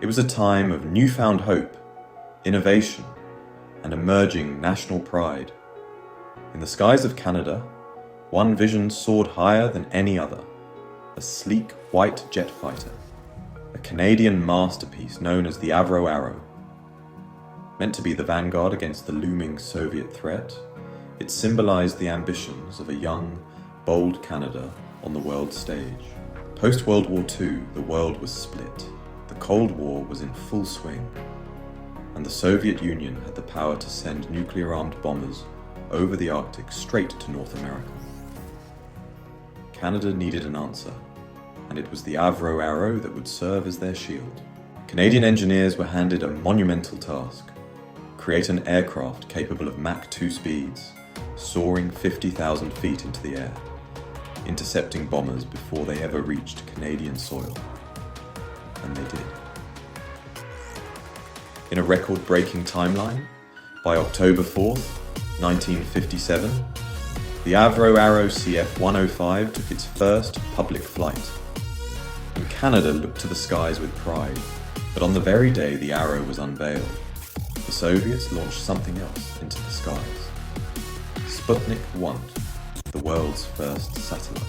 It was a time of newfound hope, innovation, and emerging national pride. In the skies of Canada, one vision soared higher than any other: a sleek white jet fighter, a Canadian masterpiece known as the Avro Arrow. Meant to be the vanguard against the looming Soviet threat, it symbolized the ambitions of a young, bold Canada on the world stage. Post-World War II, the world was split. The Cold War was in full swing, and the Soviet Union had the power to send nuclear-armed bombers over the Arctic straight to North America. Canada needed an answer, and it was the Avro Arrow that would serve as their shield. Canadian engineers were handed a monumental task: create an aircraft capable of Mach 2 speeds, soaring 50,000 feet into the air, intercepting bombers before they ever reached Canadian soil. And they did. In a record-breaking timeline, by October 4th, 1957, the Avro Arrow CF-105 took its first public flight. And Canada looked to the skies with pride, but on the very day the Arrow was unveiled, the Soviets launched something else into the skies. Sputnik 1, the world's first satellite.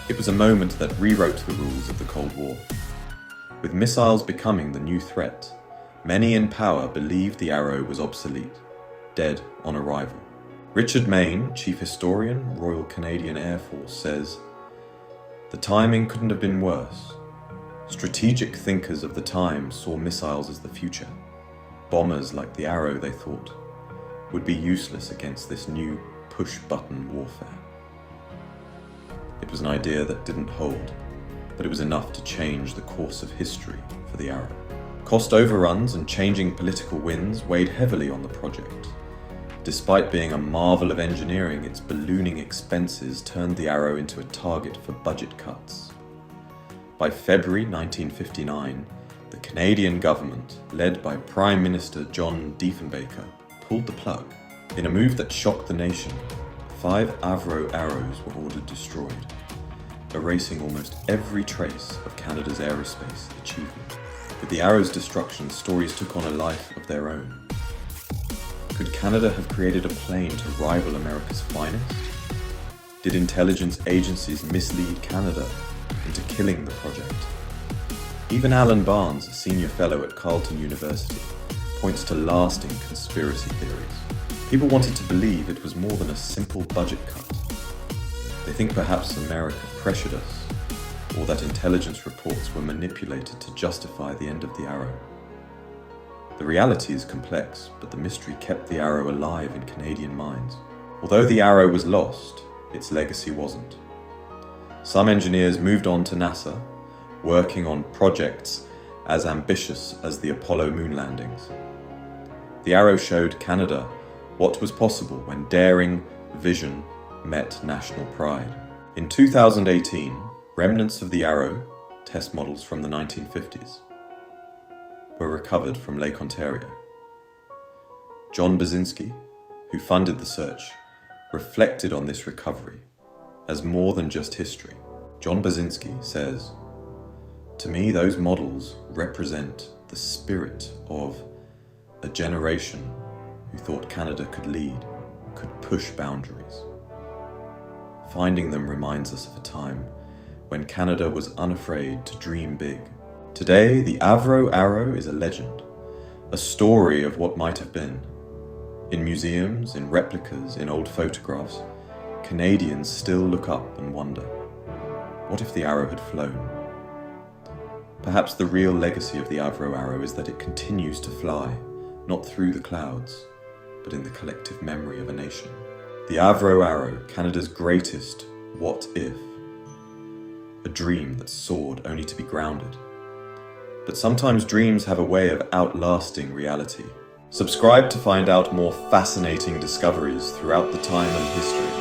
It was a moment that rewrote the rules of the Cold War. With missiles becoming the new threat, many in power believed the Arrow was obsolete, dead on arrival. Richard Mayne, Chief Historian, Royal Canadian Air Force, says, "The timing couldn't have been worse. Strategic thinkers of the time saw missiles as the future. Bombers like the Arrow, they thought, would be useless against this new push-button warfare." It was an idea that didn't hold, but it was enough to change the course of history for the Arrow. Cost overruns and changing political winds weighed heavily on the project. Despite being a marvel of engineering, its ballooning expenses turned the Arrow into a target for budget cuts. By February 1959, the Canadian government, led by Prime Minister John Diefenbaker, pulled the plug. In a move that shocked the nation, 5 Avro Arrows were ordered destroyed, erasing almost every trace of Canada's aerospace achievement. With the Arrow's destruction, stories took on a life of their own. Could Canada have created a plane to rival America's finest? Did intelligence agencies mislead Canada into killing the project? Even Alan Barnes, a senior fellow at Carleton University, points to lasting conspiracy theories. People wanted to believe it was more than a simple budget cut. They think perhaps America pressured us, or that intelligence reports were manipulated to justify the end of the Arrow. The reality is complex, but the mystery kept the Arrow alive in Canadian minds. Although the Arrow was lost, its legacy wasn't. Some engineers moved on to NASA, working on projects as ambitious as the Apollo moon landings. The Arrow showed Canada what was possible when daring vision met national pride. In 2018, remnants of the Arrow, test models from the 1950s, were recovered from Lake Ontario. John Basinski, who funded the search, reflected on this recovery as more than just history. John Basinski says, "To me, those models represent the spirit of a generation who thought Canada could lead, could push boundaries. Finding them reminds us of a time when Canada was unafraid to dream big. Today, the Avro Arrow is a legend, a story of what might have been. In museums, in replicas, in old photographs, Canadians still look up and wonder, what if the Arrow had flown? Perhaps the real legacy of the Avro Arrow is that it continues to fly, not through the clouds, but in the collective memory of a nation. The Avro Arrow, Canada's greatest what if. A dream that soared only to be grounded. But sometimes dreams have a way of outlasting reality. Subscribe to find out more fascinating discoveries throughout the time and history